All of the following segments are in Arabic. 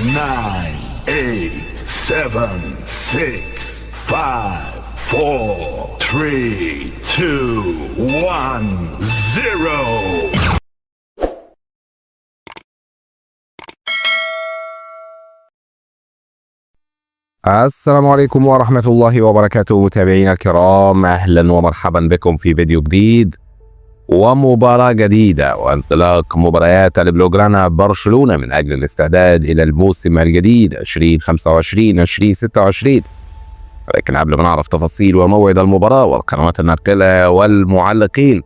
9, 8, 7, 6, 5, 4, 3, 2, 1, 0. السلام عليكم ورحمة الله وبركاته متابعينا الكرام، أهلا ومرحبا بكم في فيديو جديد ومباراة جديدة وانطلاق مباريات البلوغرانا برشلونة من أجل الاستعداد إلى الموسم الجديد 2025-2026. ولكن قبل ما نعرف تفاصيل وموعد المباراة والقنوات الناقلة والمعلقين،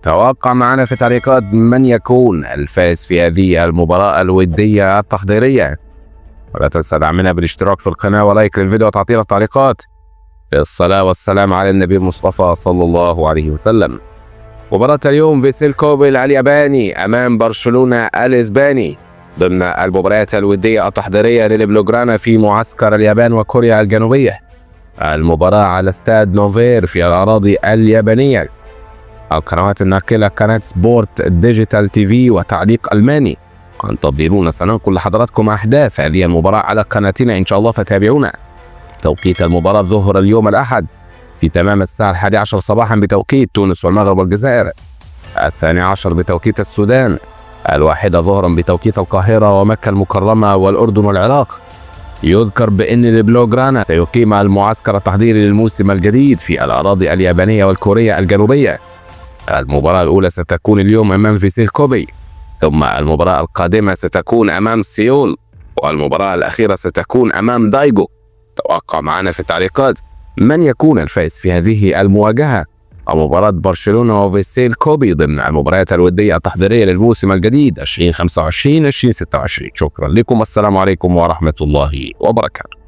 توقع معنا في التعليقات من يكون الفائز في هذه المباراة الودية التحضيرية. ولا تنسى دعمنا بالاشتراك في القناة ولايك للفيديو وتعطيل التعليقات. الصلاة والسلام على النبي المصطفى صلى الله عليه وسلم. مباراة اليوم فيسيل كوبل الياباني أمام برشلونة الإسباني ضمن المباريات الودية التحضيرية للبلوغرانا في معسكر اليابان وكوريا الجنوبية. المباراة على استاد نوفير في الأراضي اليابانية. القنوات الناقلة قناة سبورت ديجيتال تي في وتعليق ألماني. انتظرونا، سننقل لحضراتكم أحداث هذه المباراة على قناتنا إن شاء الله، فتابعونا. توقيت المباراة ظهر اليوم الأحد في تمام الساعة 11 صباحا بتوقيت تونس والمغرب والجزائر، 12 بتوقيت السودان، 1 ظهرا بتوقيت القاهرة ومكة المكرمة والأردن والعراق. يذكر بأن البلوغرانا سيقيم المعسكر التحضيري للموسم الجديد في الأراضي اليابانية والكورية الجنوبية. المباراة الأولى ستكون اليوم أمام فيسيل كوبي، ثم المباراة القادمة ستكون أمام سيول، والمباراة الأخيرة ستكون أمام دايجو. توقع معنا في التعليقات من يكون الفائز في هذه المواجهة، مباراة برشلونة وفيسيل كوبي ضمن المباريات الودية التحضيرية للموسم الجديد 2025-2026. شكرا لكم، السلام عليكم ورحمة الله وبركاته.